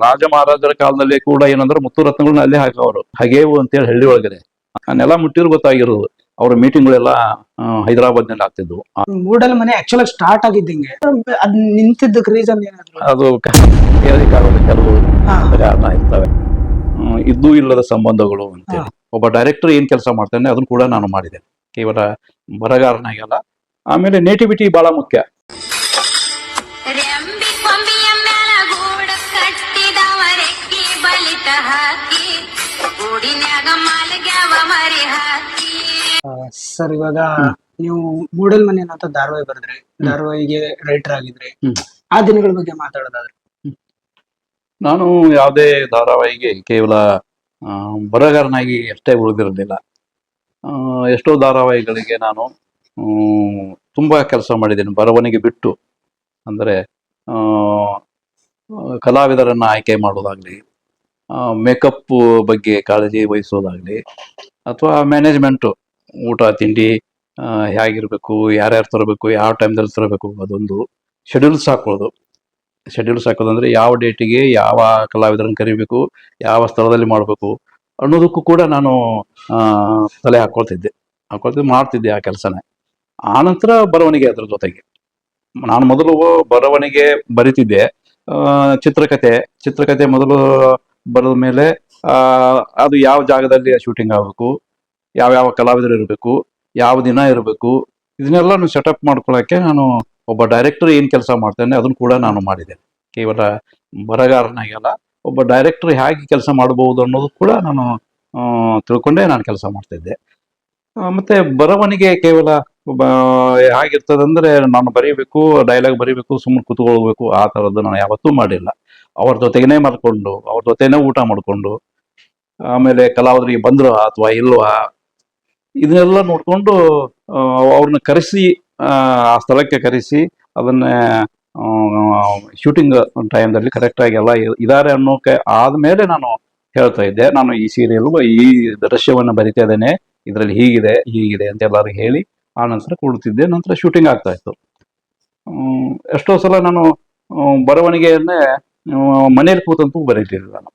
ರಾಜ ಮಹಾರಾಜರ ಕಾಲದಲ್ಲಿ ಕೂಡ ಏನಂದ್ರೆ ಮುತ್ತು ರತ್ನಗಳನ್ನ ಅಲ್ಲೇ ಹಾಕೋರು ಹಾಗೇವು ಅಂತೇಳಿ ಹಳ್ಳಿ ಒಳಗಡೆ ನೆಲ ಮುಟ್ಟಿರ್ ಗೊತ್ತಾಗಿರೋದು. ಅವ್ರ ಮೀಟಿಂಗ್ಗಳೆಲ್ಲ ಹೈದರಾಬಾದ್ ನಲ್ಲಿ ಆಗ್ತಿದ್ವು. ಮೂಡಲ್ ಮನೆ ಆಕ್ಚುಲ್ ಸ್ಟಾರ್ಟ್ ಆಗಿದ್ದಂಗೆ ಅದ್ ನಿಂತಿದ್ದಕ್ ರೀಸನ್ ಏನಾದ್ರು ಅದು ಹೇಳಲಿಕ್ಕಾಗೋದು, ಕೆಲವು ಕಾರಣ ಇರ್ತವೆ. ಇದ್ದೂ ಇಲ್ಲದ ಸಂಬಂಧಗಳು ಅಂತೇಳಿ ಒಬ್ಬ ಡೈರೆಕ್ಟರ್ ಏನ್ ಕೆಲಸ ಮಾಡ್ತಾನೆ ಅದನ್ನ ಕೂಡ ನಾನು ಮಾಡಿದ್ದೇನೆ, ಕೇವಲ ಬರಗಾರನಾಗಲ್ಲ. ಆಮೇಲೆ ನೇಟಿವಿಟಿ ಬಹಳ ಮುಖ್ಯ. ಸರ್ ಇವಾಗ ನೀವು ಮೂಡಲ್ ಮನೆ ಅಂತ ಧಾರಾವಾಹಿ ಬರೆದ್ರಿ, ಧಾರಾವಾಹಿಗೆ ರೈಟರ್ ಆಗಿದ್ರಿ. ಆ ದಿನಗಳ ಬಗ್ಗೆ ಮಾತಾಡೋದಾದ್ರೆ ನಾನು ಯಾವುದೇ ಧಾರಾವಾಹಿಗೆ ಕೇವಲ ಬರಗಾರನಾಗಿ ಅಷ್ಟೇ ಉಳಿದಿರಲಿಲ್ಲ. ಎಷ್ಟೋ ಧಾರಾವಾಹಿಗಳಿಗೆ ನಾನು ತುಂಬಾ ಕೆಲಸ ಮಾಡಿದ್ದೇನೆ ಬರವಣಿಗೆ ಬಿಟ್ಟು. ಅಂದರೆ ಕಲಾವಿದರನ್ನ ಆಯ್ಕೆ ಮಾಡೋದಾಗ್ಲಿ, ಮೇಕಪ್ ಬಗ್ಗೆ ಕಾಳಜಿ ವಹಿಸೋದಾಗ್ಲಿ, ಅಥವಾ ಮ್ಯಾನೇಜ್ಮೆಂಟು, ಊಟ ತಿಂಡಿ ಹೇಗಿರ್ಬೇಕು, ಯಾರ್ಯಾರು ತರಬೇಕು, ಯಾವ ಟೈಮ್ದಲ್ಲಿ ತರಬೇಕು, ಅದೊಂದು ಶೆಡ್ಯೂಲ್ಸ್ ಹಾಕೋದಂದ್ರೆ ಯಾವ ಡೇಟಿಗೆ ಯಾವ ಕಲಾವಿದರನ್ನು ಕರಿಬೇಕು, ಯಾವ ಸ್ಥಳದಲ್ಲಿ ಮಾಡಬೇಕು ಅನ್ನೋದಕ್ಕೂ ಕೂಡ ನಾನು ತಲೆ ಹಾಕೊಳ್ತಿದ್ದೆ ಮಾಡ್ತಿದ್ದೆ ಆ ಕೆಲಸನೇ. ಆನಂತರ ಬರವಣಿಗೆ ಅದ್ರ ಜೊತೆಗೆ ನಾನು ಮೊದಲು ಬರವಣಿಗೆ ಬರಿತಿದ್ದೆ. ಚಿತ್ರಕಥೆ ಮೊದಲು ಬರೆದ ಮೇಲೆ ಅದು ಯಾವ ಜಾಗದಲ್ಲಿ ಶೂಟಿಂಗ್ ಆಗಬೇಕು, ಯಾವ ಕಲಾವಿದರು ಇರಬೇಕು, ಯಾವ ದಿನ ಇರಬೇಕು, ಇದನ್ನೆಲ್ಲ ಸೆಟಪ್ ಮಾಡ್ಕೊಳ್ಳೋಕ್ಕೆ ನಾನು ಒಬ್ಬ ಡೈರೆಕ್ಟರ್ ಏನು ಕೆಲಸ ಮಾಡ್ತೇನೆ ಅದನ್ನು ಕೂಡ ನಾನು ಮಾಡಿದ್ದೇನೆ. ಕೇವಲ ಬರಗಾರನಾಗಲ್ಲ, ಒಬ್ಬ ಡೈರೆಕ್ಟರ್ ಹೇಗೆ ಕೆಲಸ ಮಾಡಬಹುದು ಅನ್ನೋದು ಕೂಡ ನಾನು ತಿಳ್ಕೊಂಡೇ ನಾನು ಕೆಲಸ ಮಾಡ್ತಿದ್ದೆ. ಮತ್ತೆ ಬರವಣಿಗೆ ಕೇವಲ ಹೇಗಿರ್ತದಂದ್ರೆ ನಾನು ಬರೀಬೇಕು, ಡೈಲಾಗ್ ಬರೀಬೇಕು, ಸುಮ್ಮನೆ ಕೂತ್ಕೊಳ್ಬೇಕು, ಆ ಥರದ್ದು ನಾನು ಯಾವತ್ತೂ ಮಾಡಿಲ್ಲ. ಅವ್ರ ಜೊತೆಗೇ ಮಾಡ್ಕೊಂಡು, ಅವ್ರ ಜೊತೆನೇ ಊಟ ಮಾಡಿಕೊಂಡು, ಆಮೇಲೆ ಕಲಾವಿದರಿಗೆ ಬಂದ್ರು ಅಥವಾ ಇಲ್ವಾ ಇದನ್ನೆಲ್ಲ ನೋಡಿಕೊಂಡು ಅವ್ರನ್ನ ಕರೆಸಿ ಆ ಸ್ಥಳಕ್ಕೆ ಕರೆಸಿ ಅದನ್ನ ಶೂಟಿಂಗ್ ಟೈಮ್ದಲ್ಲಿ ಕರೆಕ್ಟಾಗಿ ಎಲ್ಲ ಇದ್ದಾರೆ ಅನ್ನೋಕೆ ಆದಮೇಲೆ ನಾನು ಹೇಳ್ತಾ ಇದ್ದೆ, ನಾನು ಈ ಸೀರಿಯಲ್ ಈ ದೃಶ್ಯವನ್ನು ಬರಿತಾ ಇದ್ದೇನೆ, ಇದರಲ್ಲಿ ಹೀಗಿದೆ ಅಂತ ಎಲ್ಲರಿಗೂ ಹೇಳಿ ಆ ನಂತರ ಕೊಡ್ತಿದ್ದೆ. ನಂತರ ಶೂಟಿಂಗ್ ಆಗ್ತಾ ಇತ್ತು. ಎಷ್ಟೋ ಸಲ ನಾನು ಬರವಣಿಗೆಯನ್ನೇ ಮನೇಲಿ ಕೂತಂತೂ ಬರೀತಿರ್ಲಿಲ್ಲ. ನಾನು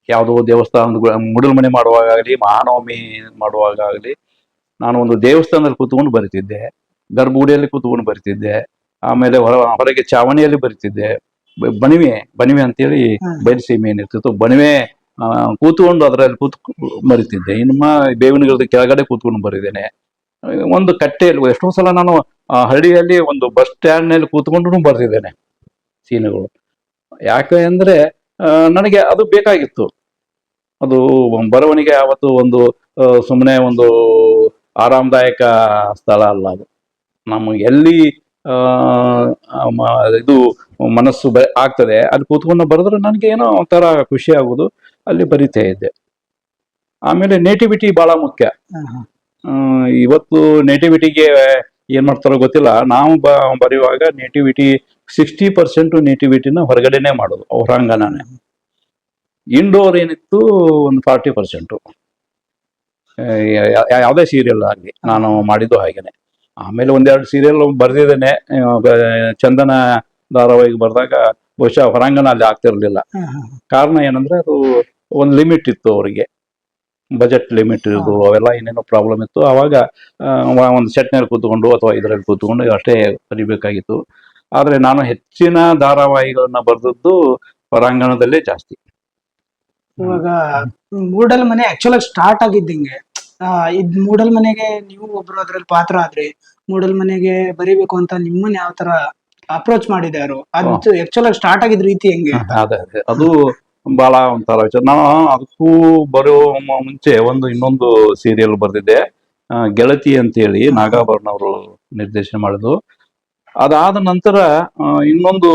ಯಾವುದೋ ದೇವಸ್ಥಾನದ ಮುಡಲ್ ಮನೆ ಮಾಡುವಾಗಲಿ, ಮಹಾನವಮಿ ಮಾಡುವಾಗಲಿ ನಾನು ಒಂದು ದೇವಸ್ಥಾನದಲ್ಲಿ ಕೂತ್ಕೊಂಡು ಬರಿತಿದ್ದೆ, ಗರ್ಭಗುಡಿಯಲ್ಲಿ ಕೂತ್ಕೊಂಡು ಬರಿತಿದ್ದೆ, ಆಮೇಲೆ ಹೊರಗೆ ಚಾವಣಿಯಲ್ಲಿ ಬರಿತಿದ್ದೆ. ಬಣಿವೆ ಅಂತೇಳಿ ಬಯಲುಸೀಮೆ ಏನಿರ್ತಿತ್ತು, ಬಣಿವೆ ಕೂತ್ಕೊಂಡು ಅದರಲ್ಲಿ ಬರಿತಿದ್ದೆ. ಇನ್ನು ಬೇವಿನ ಗಿಡದ ಕೆಳಗಡೆ ಕೂತ್ಕೊಂಡು ಬರಿದ್ದೇನೆ. ಒಂದು ಕಟ್ಟೆಯಲ್ಲಿ ಎಷ್ಟೋ ಸಲ ನಾನು ಹಳ್ಳಿಯಲ್ಲಿ ಒಂದು ಬಸ್ ಸ್ಟ್ಯಾಂಡ್ ನಲ್ಲಿ ಕೂತ್ಕೊಂಡು ಬರ್ತಿದ್ದೇನೆ ಸೀನುಗಳು. ಯಾಕೆ ಅಂದ್ರೆ ನನಗೆ ಅದು ಬೇಕಾಗಿತ್ತು. ಅದು ಬರವಣಿಗೆ ಆವತ್ತು ಒಂದು ಸುಮ್ಮನೆ ಒಂದು ಆರಾಮದಾಯಕ ಸ್ಥಳ ಅಲ್ಲ, ಅದು ನಮಗೆ ಎಲ್ಲಿ ಇದು ಮನಸ್ಸು ಆಗ್ತದೆ ಅಲ್ಲಿ ಕೂತ್ಕೊಂಡು ಬರೆದ್ರೆ ನನಗೆ ಏನೋ ಒಂಥರ ಖುಷಿ ಆಗುದು, ಅಲ್ಲಿ ಬರಿತಾ ಇದ್ದೆ. ಆಮೇಲೆ ನೇಟಿವಿಟಿ ಬಹಳ ಮುಖ್ಯ. ಇವತ್ತು ನೇಟಿವಿಟಿಗೆ ಏನ್ ಮಾಡ್ತಾರೋ ಗೊತ್ತಿಲ್ಲ, ನಾವು ಬರೆಯುವಾಗ ನೇಟಿವಿಟಿ 60% ನೇಟಿವಿಟಿನ ಹೊರಗಡೆನೆ ಮಾಡೋದು, ಹೊರಾಂಗಣನೇ. ಇಂಡೋರ್ ಏನಿತ್ತು ಒಂದು 40%. ಯಾವುದೇ ಸೀರಿಯಲ್ ಆಗಲಿ ನಾನು ಮಾಡಿದ್ದು ಹಾಗೇನೆ. ಆಮೇಲೆ ಒಂದೆರಡು ಸೀರಿಯಲ್ ಬರೆದಿದ್ದೇನೆ. ಚಂದನ ಧಾರಾವಾಹಿಗೆ ಬರೆದಾಗ ಬಹುಶಃ ಹೊರಾಂಗಣ ಅಲ್ಲಿ ಆಗ್ತಿರ್ಲಿಲ್ಲ. ಕಾರಣ ಏನಂದ್ರೆ ಅದು ಒಂದು ಲಿಮಿಟ್ ಇತ್ತು, ಅವರಿಗೆ ಬಜೆಟ್ ಲಿಮಿಟ್ ಇರೋದು, ಅವೆಲ್ಲ ಏನೇನೋ ಪ್ರಾಬ್ಲಮ್ ಇತ್ತು. ಆವಾಗ ಒಂದು ಸೆಟ್ನಲ್ಲಿ ಕೂತ್ಕೊಂಡು ಅಥವಾ ಇದರಲ್ಲಿ ಕೂತ್ಕೊಂಡು ಅಷ್ಟೇ ಬರಿಬೇಕಾಗಿತ್ತು. ಆದ್ರೆ ನಾನು ಹೆಚ್ಚಿನ ಧಾರಾವಾಹಿಗಳನ್ನ ಬರೆದದ್ದು ಹೊರಾಂಗಣದಲ್ಲೇ ಜಾಸ್ತಿ. ಇವಾಗ ಮೂಡಲ್ ಮನೆ ಆಕ್ಚುಲ್ ಸ್ಟಾರ್ಟ್ ಆಗಿದ್ದಂಗೆ ಇದ್ ಮೂಡಲ್ ಮನೆಗೆ ನೀವು ಒಬ್ರು ಅದ್ರಲ್ಲಿ ಪಾತ್ರ ಆದ್ರಿ. ಮೂಡಲ್ ಮನೆಗೆ ಬರಿಬೇಕು ಅಂತ ನಿಮ್ಮನ್ನ ಯಾವ ತರ ಅಪ್ರೋಚ್ ಮಾಡಿದಾರು, ಅದು ಆಕ್ಚುಲ್ ಸ್ಟಾರ್ಟ್ ಆಗಿದ್ ರೀತಿ ಹೆಂಗೆ? ಅದೇ ಅದು ಬಹಳ ಒಂಥರ ವಿಚಾರ. ನಾನು ಅದಕ್ಕೂ ಬರೋ ಮುಂಚೆ ಇನ್ನೊಂದು ಸೀರಿಯಲ್ ಬರ್ದಿದ್ದೆ, ಗೆಳತಿ ಅಂತೇಳಿ, ನಾಗಾಭರಣ ಅವರು ನಿರ್ದೇಶನ ಮಾಡಿದ್ದು. ಅದಾದ ನಂತರ ಇನ್ನೊಂದು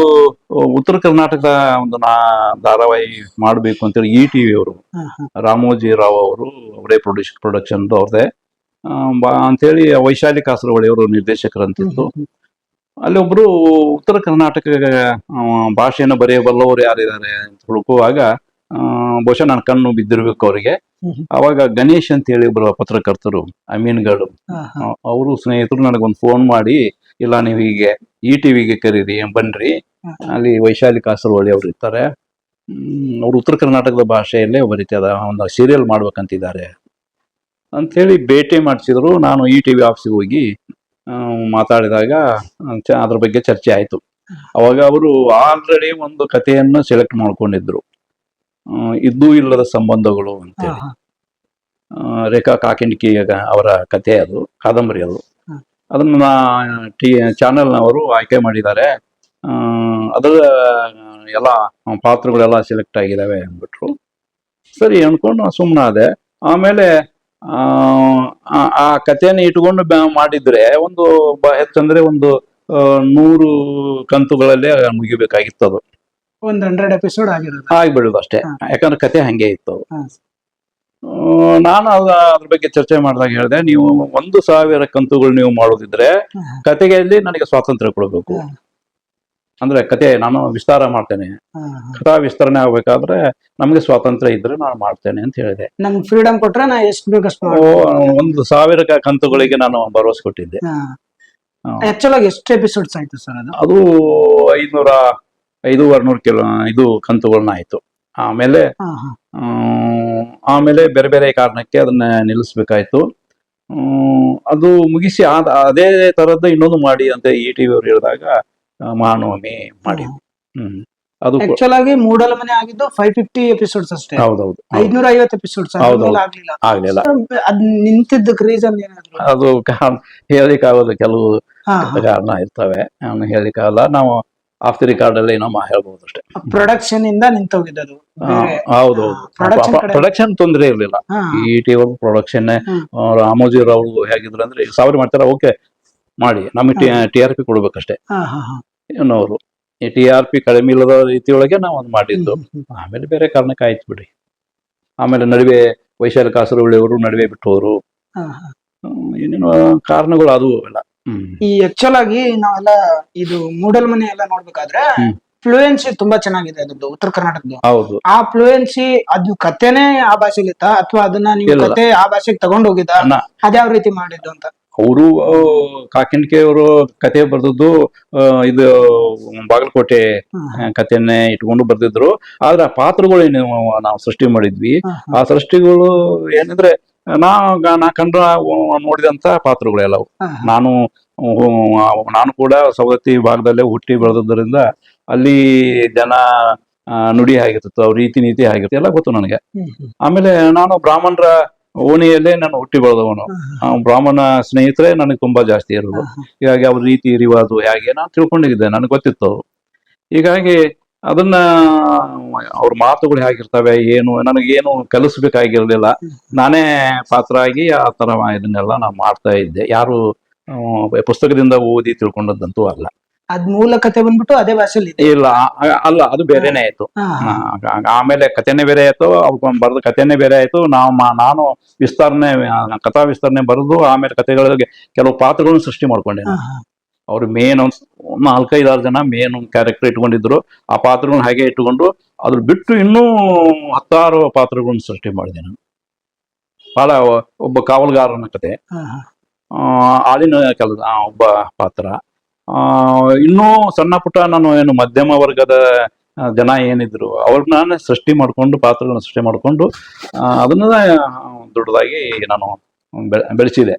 ಉತ್ತರ ಕರ್ನಾಟಕದ ಒಂದು ಧಾರಾವಾಹಿ ಮಾಡಬೇಕು ಅಂತೇಳಿ ETV ಅವರು, ರಾಮೋಜಿ ರಾವ್ ಅವರು, ಅವರೇ ಪ್ರೊಡಕ್ಷನ್ ಅವ್ರದೇ ಅಂತೇಳಿ ವೈಶಾಲಿ ಕಾಸರವಳ್ಳಿ ಅವರು ನಿರ್ದೇಶಕರಂತಿತ್ತು. ಅಲ್ಲಿ ಒಬ್ರು ಉತ್ತರ ಕರ್ನಾಟಕ ಭಾಷೆಯನ್ನು ಬರೆಯಬಲ್ಲವರು ಯಾರಿದ್ದಾರೆ ಅಂತ ಹುಡುಕುವಾಗ ಬಹುಶಃ ನಾನು ಕಣ್ಣು ಬಿದ್ದಿರ್ಬೇಕು ಅವರಿಗೆ. ಅವಾಗ ಗಣೇಶ್ ಅಂತ ಹೇಳಿ ಒಬ್ಬರು ಪತ್ರಕರ್ತರು, ಅಮೀನ್ಗಢ್, ಅವರು ಸ್ನೇಹಿತರು ನನಗೊಂದು ಫೋನ್ ಮಾಡಿ, ಇಲ್ಲ ನೀವು ಹೀಗೆ ETVಗೆ ಕರೀರಿ, ಬನ್ರಿ, ಅಲ್ಲಿ ವೈಶಾಲಿ ಕಾಸರವಳ್ಳಿ ಅವ್ರು ಇರ್ತಾರೆ, ಅವ್ರು ಉತ್ತರ ಕರ್ನಾಟಕದ ಭಾಷೆಯಲ್ಲೇ ಬರೀತದ ಒಂದು ಸೀರಿಯಲ್ ಮಾಡ್ಬೇಕಂತಿದ್ದಾರೆ ಅಂಥೇಳಿ ಭೇಟಿ ಮಾಡಿಸಿದ್ರು. ನಾನು ಈ ಟಿ ವಿ ಆಫೀಸಿಗೆ ಹೋಗಿ ಮಾತಾಡಿದಾಗ ಅದ್ರ ಬಗ್ಗೆ ಚರ್ಚೆ ಆಯಿತು. ಅವಾಗ ಅವರು ಆಲ್ರೆಡಿ ಒಂದು ಕಥೆಯನ್ನು ಸೆಲೆಕ್ಟ್ ಮಾಡ್ಕೊಂಡಿದ್ರು, ಇದ್ದೂ ಇಲ್ಲದ ಸಂಬಂಧಗಳು ಅಂತೇಳಿ. ರೇಖಾ ಕಾಕಿಂಡಿಕಿ ಅವರ ಕಥೆ, ಅದು ಕಾದಂಬರಿ. ಅದನ್ನ ಚಾನೆಲ್ನವರು ಆಯ್ಕೆ ಮಾಡಿದ್ದಾರೆ. ಅದರ ಎಲ್ಲ ಪಾತ್ರಗಳೆಲ್ಲ ಸೆಲೆಕ್ಟ್ ಆಗಿದ್ದಾವೆ ಅಂದ್ಬಿಟ್ರು. ಸರಿ ಅಂದ್ಕೊಂಡು ಸುಮ್ಮನಾದೆ. ಆಮೇಲೆ ಆ ಕಥೆಯನ್ನು ಇಟ್ಕೊಂಡು ಮಾಡಿದ್ರೆ ಒಂದು ಹೆಚ್ಚಂದ್ರೆ ಒಂದು 100 ಕಂತುಗಳಲ್ಲೇ ಮುಗಿಬೇಕಾಗಿತ್ತು. ಅದು ಒಂದು 100 ಎಪಿಸೋಡ್ ಆಗಿರೋದು, ಆಗ್ಬಿಡುದು ಅಷ್ಟೇ. ಯಾಕಂದ್ರೆ ಕತೆ ಹಂಗೆ ಇತ್ತು. ನಾನು ಅದ್ರ ಬಗ್ಗೆ ಚರ್ಚೆ ಮಾಡಿದಾಗ ಹೇಳಿದೆ, ನೀವು 1,000 ಕಂತುಗಳು ನೀವು ಮಾಡೋದಿದ್ರೆ ಕತೆಗೆಯಲ್ಲಿ ನನಗೆ ಸ್ವಾತಂತ್ರ್ಯ ಕೊಡಬೇಕು. ಅಂದ್ರೆ ಕತೆ ನಾನು ವಿಸ್ತಾರ ಮಾಡ್ತೇನೆ, ಕಥಾ ವಿಸ್ತರಣೆ ಆಗ್ಬೇಕಾದ್ರೆ ನಮ್ಗೆ ಸ್ವಾತಂತ್ರ್ಯ ಇದ್ರೆ ನಾನು ಮಾಡ್ತೇನೆ ಅಂತ ಹೇಳಿದೆ. ನಮ್ಗೆ ಫ್ರೀಡಮ್ ಕೊಟ್ರೆ ನಾ ಎಷ್ಟು ಬೇಕಷ್ಟು 1,000 ಕಂತುಗಳಿಗೆ ನಾನು ಭರವಸೆ ಕೊಟ್ಟಿದ್ದೆ. ಆಕ್ಚುಲ್ ಆಗಿ ಎಷ್ಟು ಎಪಿಸೋಡ್ಸ್ ಆಯ್ತು ಸರ್ ಅದು? ಅದು 500 ಇದು ಕಂತುಗಳನ್ನ ಆಯ್ತು. ಆಮೇಲೆ ಬೇರೆ ಬೇರೆ ಕಾರಣಕ್ಕೆ ಅದನ್ನ ನಿಲ್ಲಿಸ್ಬೇಕಾಯ್ತು. ಅದು ಮುಗಿಸಿ ಅದೇ ತರದ್ದು ಇನ್ನೊಂದು ಮಾಡಿ ಅಂತ ಈ ಟಿ ವಿ ಅವ್ರು ಹೇಳಿದಾಗ ಮಹಾನವಮಿ ಮಾಡಿ. ಅದು ಆಕ್ಚುಲ್ ಆಗಿ ಮೂಡಲ ಮನೆ ಆಗಿದ್ದು 550 ಎಪಿಸೋಡ್ಸ್ ಅಷ್ಟೇ. ಹೌದೌದು, 550 ಎಪಿಸೋಡ್ಸ್ ಆಗ್ಲಿಲ್ಲ. ಅದ್ ನಿಂತಿದ್ದಕ್ಕೆ ರೀಸನ್ ಏನಾದ್ರು? ಅದು ಹೇಳಿಕ್ಕಾಗಲ್ಲ, ಕೆಲವು ಕಾರಣ ಇರ್ತವೆ, ಹೇಳಿಕ್ಕಾಗಲ್ಲ. ನಾವು ಆಫ್ ದಿ ರಿಕಾರ್ಡ್ ಅಲ್ಲಿ ಏನೋ ಹೇಳ್ಬಹುದು ಅಷ್ಟೇ. ಪ್ರೊಡಕ್ಷನ್ ಇಂದ ನಿಂತೋಗಿದ್ದು. ಹೌದೌದು, ಪ್ರೊಡಕ್ಷನ್ ತೊಂದರೆ ಇರ್ಲಿಲ್ಲ. E T V production Ramoji Rao ಹೇಗಿದ್ರು ಅಂದ್ರೆ, ಸಾವಿರ ಮಾಡ್ತಾರ, ಓಕೆ ಮಾಡಿ, ನಮಗೆ TRP ಕೊಡ್ಬೇಕಷ್ಟೇ. ಏನವರು ಈ TRP ಕಡಿಮೆ ಇಲ್ಲದ ರೀತಿಯೊಳಗೆ ನಾವು ಅದು ಮಾಡಿದ್ದು. ಆಮೇಲೆ ಬೇರೆ ಕಾರಣಕ್ಕೆ ಆಯ್ತು ಬಿಡಿ. ಆಮೇಲೆ ನಡುವೆ ವೈಶಾಲಿ ಕಾಸರವಳ್ಳಿ ಅವರು ನಡುವೆ ಬಿಟ್ಟವರು, ಏನೇನೋ ಕಾರಣಗಳು ಅದು ಎಲ್ಲ. ಈ ಆಕ್ಚುಲ್ ಆಗಿ ನಾವೆಲ್ಲ ಇದು ಮೂಡಲ್ ಮನೆ ಎಲ್ಲ ನೋಡ್ಬೇಕಾದ್ರೆ ಫ್ಲೂಯೆನ್ಸಿ ತುಂಬಾ ಚೆನ್ನಾಗಿದೆ ಅದ್ರದ್ದು, ಉತ್ತರ ಕರ್ನಾಟಕದ್ದು. ಹೌದು. ಆ ಫ್ಲೂಯೆನ್ಸಿ ಅದು ಕಥೆನೇ ಆ ಭಾಷೆಲಿ ಇತ್ತ ಅಥವಾ ಅದನ್ನ ನೀವು ಕತೆ ಆ ಭಾಷೆಗೆ ತಗೊಂಡ್ ಹೋಗಿದ್ದ? ಅದ್ಯಾವ ರೀತಿ ಮಾಡಿದ್ದು ಅಂತ? ಅವರು ಕಾಕಿಂಡಿಕೆ ಅವರು ಕತೆ ಬರ್ದದ್ದು ಇದು ಬಾಗಲಕೋಟೆ ಕಥೆಯನ್ನೇ ಇಟ್ಕೊಂಡು ಬರ್ದಿದ್ರು. ಆದ್ರೆ ಆ ಪಾತ್ರಗಳು ನಾವು ಸೃಷ್ಟಿ ಮಾಡಿದ್ವಿ. ಆ ಸೃಷ್ಟಿಗಳು ಏನಂದ್ರೆ ನಾ ಕಂಡ ನೋಡಿದಂತ ಪಾತ್ರಗಳು ಎಲ್ಲವು. ನಾನು ಕೂಡ ಸವದತ್ತಿ ಭಾಗದಲ್ಲೇ ಹುಟ್ಟಿ ಬೆಳೆದದ್ರಿಂದ ಅಲ್ಲಿ ಜನ ನುಡಿ ಆಗಿರ್ತಿತ್ತು, ಅವ್ರ ರೀತಿ ನೀತಿ ಆಗಿರ್ತಿ ಎಲ್ಲ ಗೊತ್ತು ನನಗೆ. ಆಮೇಲೆ ನಾನು ಬ್ರಾಹ್ಮಣರ ಓಣಿಯಲ್ಲೇ ನಾನು ಹುಟ್ಟಿ ಬೆಳೆದವನು. ಬ್ರಾಹ್ಮಣ ಸ್ನೇಹಿತರೆ ನನಗೆ ತುಂಬಾ ಜಾಸ್ತಿ ಇರೋದು. ಹೀಗಾಗಿ ಅವ್ರ ರೀತಿ ರಿವಾಜು ಹೇಗೆ ನಾನು ತಿಳ್ಕೊಂಡಿದ್ದೆ, ನನಗೆ ಗೊತ್ತಿತ್ತು. ಹೀಗಾಗಿ ಅದನ್ನ ಅವ್ರ ಮಾತುಗಳು ಹೇಗಿರ್ತವೆ ಏನು ನನಗೇನು ಕಲಿಸ್ಬೇಕಾಗಿರ್ಲಿಲ್ಲ. ನಾನೇ ಪಾತ್ರ ಆಗಿ ಆ ತರ ಇದನ್ನೆಲ್ಲ ನಾನು ಮಾಡ್ತಾ ಇದ್ದೆ. ಯಾರು ಪುಸ್ತಕದಿಂದ ಓದಿ ತಿಳ್ಕೊಂಡದ್ದಂತೂ ಅಲ್ಲ. ಅದ್ ಮೂಲ ಕತೆ ಬಂದ್ಬಿಟ್ಟು ಅದೇ ಭಾಷೆಲಿ ಇಲ್ಲ, ಅಲ್ಲ, ಅದು ಬೇರೆನೆ ಆಯ್ತು. ಆಮೇಲೆ ಕಥೆನೇ ಬೇರೆ ಆಯ್ತು, ಅವ್ರು ಬರೆದ ಕಥೆನೇ ಬೇರೆ ಆಯ್ತು. ನಾನು ಕಥಾ ವಿಸ್ತರಣೆ ಬರೆದು ಆಮೇಲೆ ಕಥೆಗಳಿಗೆ ಕೆಲವು ಪಾತ್ರಗಳನ್ನು ಸೃಷ್ಟಿ ಮಾಡ್ಕೊಂಡೆ. ಅವ್ರು ಮೇನ್ 4-5-6 ಜನ ಮೇನ್ ಕ್ಯಾರೆಕ್ಟರ್ ಇಟ್ಕೊಂಡಿದ್ರು. ಆ ಪಾತ್ರಗಳನ್ನ ಹಾಗೆ ಇಟ್ಟುಕೊಂಡು ಅದ್ರ ಬಿಟ್ಟು ಇನ್ನೂ 10 ಪಾತ್ರಗಳನ್ನ ಸೃಷ್ಟಿ ಮಾಡಿದೆ ನಾನು. ಬಹಳ ಒಬ್ಬ ಕಾವಲುಗಾರನ ಕತೆ, ಆಳಿನ ಕೆಲಸ ಒಬ್ಬ ಪಾತ್ರ, ಇನ್ನೂ ಸಣ್ಣ ಪುಟ್ಟ ನಾನು ಏನು ಮಧ್ಯಮ ವರ್ಗದ ಜನ ಏನಿದ್ರು ಅವ್ರನ್ನ ನಾನು ಸೃಷ್ಟಿ ಮಾಡ್ಕೊಂಡು ಪಾತ್ರಗಳನ್ನ ಸೃಷ್ಟಿ ಮಾಡ್ಕೊಂಡು ಅದನ್ನ ದೊಡ್ಡದಾಗಿ ನಾನು ಬೆಳೆಸಿದೆ.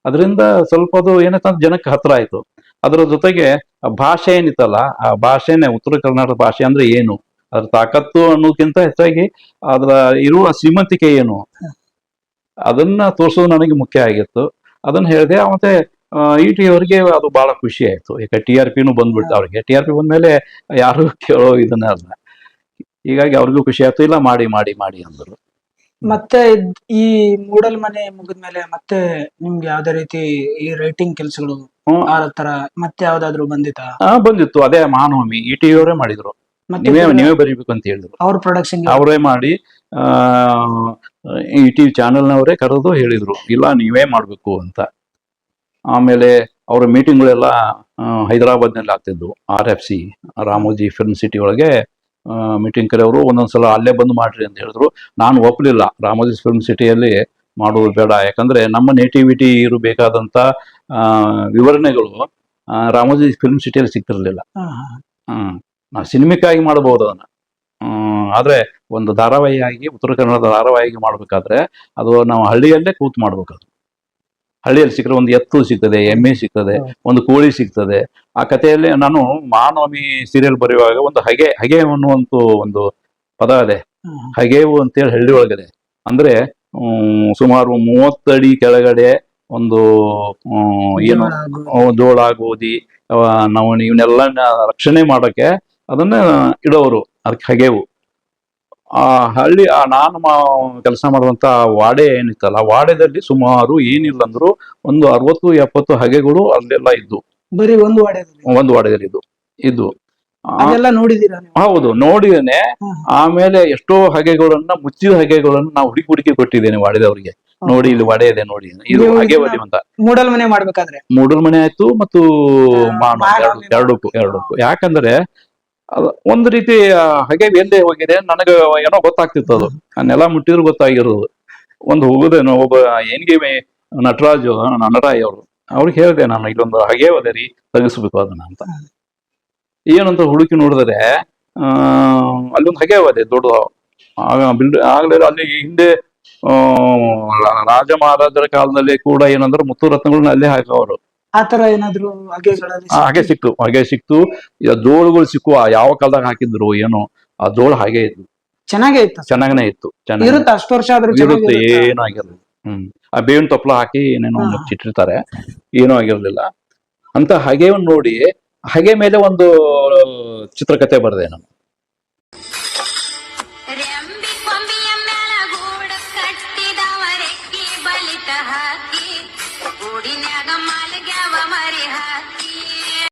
ಅದರಿಂದ ಸ್ವಲ್ಪ ಅದು ಏನಂತ ಜನಕ್ಕೆ ಹತ್ರ ಆಯ್ತು. ಅದರ ಜೊತೆಗೆ ಭಾಷೆ ಏನಿತ್ತಲ್ಲ, ಆ ಭಾಷೆನೇ ಉತ್ತರ ಕರ್ನಾಟಕ ಭಾಷೆ ಅಂದ್ರೆ ಏನು, ಅದ್ರ ತಾಕತ್ತು ಅನ್ನೋದಕ್ಕಿಂತ ಹೆಚ್ಚಾಗಿ ಅದರ ಇರುವ ಶ್ರೀಮಂತಿಕೆ ಏನು ಅದನ್ನ ತೋರಿಸೋದು ನನಗೆ ಮುಖ್ಯ ಆಗಿತ್ತು. ಅದನ್ನ ಹೇಳಿದೆ. ಮತ್ತೆ ಈ ಟಿ ಅವರಿಗೆ ಅದು ಬಹಳ ಖುಷಿ ಆಯ್ತು. ಈಗ TRPನೂ ಬಂದ್ಬಿಡ್ತು ಅವ್ರಿಗೆ. TRP ಬಂದ್ಮೇಲೆ ಯಾರು ಕೇಳೋ ಇದನ್ನ ಅಲ್ಲ. ಹೀಗಾಗಿ ಅವ್ರಿಗೂ ಖುಷಿ ಆಯ್ತು. ಇಲ್ಲ, ಮಾಡಿ ಮಾಡಿ ಮಾಡಿ ಅಂದರು. ಮತ್ತೆ ಈ ಮೂಡಲ್ ಮನೆ ಮುಗಿದ್ಮೇಲೆ ಮತ್ತೆ ನಿಮ್ಗೆ ಯಾವ್ದೇ ರೀತಿ ಈ ರೈಟಿಂಗ್ ಕೆಲಸಗಳು ಆ ತರ ಮತ್ತೆ ಯಾವ್ದಾದ್ರು ಬಂದಿತ್ತಾ? ಬಂದಿತ್ತು. ಅದೇ ಮಹಾನವಮಿ ಈ ಟಿ ಅವರೇ ಮಾಡಿದ್ರು. ನೀವೇ ಬರೀಬೇಕು ಅಂತ ಹೇಳಿದ್ರು. ಅವ್ರ ಪ್ರೊಡಕ್ಷನ್ ಅವರೇ ಮಾಡಿ ಈ ಟಿ ಚಾನೆಲ್ನವರೇ ಕರೆದು ಹೇಳಿದ್ರು, ಇಲ್ಲ ನೀವೇ ಮಾಡ್ಬೇಕು ಅಂತ. ಆಮೇಲೆ ಅವರ ಮೀಟಿಂಗ್ಗಳೆಲ್ಲ ಹೈದರಾಬಾದ್ನಲ್ಲಿ ಆಗ್ತಿದ್ವು. RFC ರಾಮೋಜಿ ಫಿಲ್ಮ್ ಸಿಟಿ ಒಳಗೆ ಮೀಟಿಂಗ್ ಕರೆಯವರು ಒಂದೊಂದ್ಸಲ ಅಲ್ಲೇ ಬಂದು ಮಾಡ್ರಿ ಅಂತ ಹೇಳಿದ್ರು. ನಾನು ಒಪ್ಪಲಿಲ್ಲ. ರಾಮೋಜಿ ಫಿಲ್ಮ್ ಸಿಟಿಯಲ್ಲಿ ಮಾಡೋದು ಬೇಡ, ಯಾಕಂದ್ರೆ ನಮ್ಮ ನೇಟಿವಿಟಿ ಇರಬೇಕಾದಂತ ವಿವರಣೆಗಳು ರಾಮೋಜಿ ಫಿಲ್ಮ್ ಸಿಟಿಯಲ್ಲಿ ಸಿಗ್ತಿರ್ಲಿಲ್ಲ. ನಾ ಸಿನಿಮಿಕ್ಕಾಗಿ ಮಾಡಬಹುದು ಅದನ್ನ. ಆದ್ರೆ ಒಂದು ಧಾರಾವಾಹಿಯಾಗಿ ಉತ್ತರ ಕನ್ನಡದ ಧಾರಾವಾಹಿಯಾಗಿ ಮಾಡ್ಬೇಕಾದ್ರೆ ಅದು ನಾವು ಹಳ್ಳಿಯಲ್ಲೇ ಕೂತು ಮಾಡ್ಬೇಕು. ಅದು ಹಳ್ಳಿಯಲ್ಲಿ ಸಿಕ್ಕರೆ ಒಂದು ಎತ್ತು ಸಿಗ್ತದೆ, ಎಮ್ಮೆ ಸಿಗ್ತದೆ, ಒಂದು ಕೋಳಿ ಸಿಗ್ತದೆ. ಆ ಕಥೆಯಲ್ಲಿ ನಾನು ಮಹಾನವಮಿ ಸೀರಿಯಲ್ ಬರೆಯುವಾಗ ಒಂದು ಹಗೆ ಅನ್ನುವಂತ ಒಂದು ಪದ ಇದೆ. ಹಗೆವು ಅಂತೇಳಿ ಹಳ್ಳಿ ಒಳಗಡೆ ಅಂದ್ರೆ ಸುಮಾರು 30 ಅಡಿ ಕೆಳಗಡೆ ಒಂದು ಏನು ಜೋಳ, ಗೋಧಿ, ನವಣಿ ಇವನ್ನೆಲ್ಲ ರಕ್ಷಣೆ ಮಾಡೋಕೆ ಅದನ್ನ ಇಡೋರು, ಅದಕ್ಕೆ ಹಗೆವು. ಆ ಹಳ್ಳಿ ನಾನು ಕೆಲಸ ಮಾಡುವಂತ ವಾಡೆ ಏನಿತ್ತಲ್ಲ, ವಾಡೆದಲ್ಲಿ ಸುಮಾರು ಏನಿಲ್ಲ ಅಂದ್ರು ಒಂದು 60-70 ಹಗೆಗಳು ಅಲ್ಲೆಲ್ಲ ಇದ್ದು, ಬರೀ ಒಂದು ವಾಡೆದಲ್ಲಿ ಇದ್ದು. ಅದೆಲ್ಲ ನೋಡಿದೀರಾ ನೀವು? ಹೌದು, ನೋಡಿದ್ದೇನೆ. ಆಮೇಲೆ ಎಷ್ಟೋ ಹಗೆಗಳನ್ನ, ಮುಚ್ಚಿದ ಹಗೆಗಳನ್ನ ನಾವು ಹುಡುಕಿ ಕೊಟ್ಟಿದ್ದೇನೆ ವಾಡೆದವರಿಗೆ. ನೋಡಿ ಇಲ್ಲಿ ವಾಡೆ ಇದೆ ನೋಡಿ, ಇದು ಹಗೆವದಿ ಅಂತ. ಮೂಡಲ್ಮನೆ ಮಾಡ್ಬೇಕಾದ್ರೆ ಮೂಡಲ್ಮನೆ ಆಯ್ತು ಮತ್ತು ಎರಡಕ್ಕೂ. ಯಾಕಂದ್ರೆ ಒಂದು ರೀತಿ ಹಗೆ ಎಲ್ಲೇ ಹೋಗಿದೆ ನನಗೆ ಏನೋ ಗೊತ್ತಾಗ್ತಿತ್ತು. ಅದು ನೆಲ ಮುಟ್ಟಿದ್ರು ಗೊತ್ತಾಗಿರೋದು. ಒಂದು ಹೋಗುದೇನೋ ಒಬ್ಬ ಏನ್ಗೆ ನಟರಾಜು ನಟರಾಯ್ ಅವ್ರಿಗೆ ಹೇಳಿದೆ ನಾನು, ಇಲ್ಲೊಂದು ಹಗೆ ಅದೇ ರೀ, ತೆಗಿಸ್ಬೇಕು ಅದನ್ನ ಅಂತ. ಏನಂತ ಹುಡುಕಿ ನೋಡಿದ್ರೆ ಅಲ್ಲೊಂದು ಹಗೆ ಅದೇ ದೊಡ್ಡ ಆಗ್ಲೇ ಅಲ್ಲಿ ಹಿಂದೆ ರಾಜ ಮಹಾರಾಜರ ಕಾಲದಲ್ಲಿ ಕೂಡ ಏನಂದ್ರೆ ಮುತ್ತು ರತ್ನಗಳನ್ನ ಅಲ್ಲೇ ಹಾಕವರು. ಆತರ ಏನಾದ್ರು ಹಾಗೆ ಸಿಕ್ತು. ಜೋಳುಗಳು ಸಿಕ್ಕು, ಯಾವ ಕಾಲದಾಗ ಹಾಕಿದ್ರು ಏನೋ, ಆ ಜೋಳು ಹಾಗೆ ಇತ್ತು, ಚೆನ್ನಾಗನೇ ಇತ್ತು. ಇರುತ್ತೆ, ಅಷ್ಟು ವರ್ಷ ಆದ್ರೂ ಇರುತ್ತೆ, ಏನೂ ಆಗಿರ್ಲಿಲ್ಲ. ಆ ಬೇವಿನ ತಪ್ಪಲ ಹಾಕಿ ಏನೇನೋ ಮುಚ್ಚಿಟ್ಟಿರ್ತಾರೆ, ಏನೂ ಆಗಿರ್ಲಿಲ್ಲ ಅಂತ. ಹಗೆವನ್ನು ನೋಡಿ ಹಗೆ ಮೇಲೆ ಒಂದು ಚಿತ್ರಕಥೆ ಬರೆದೆ ನಾನು.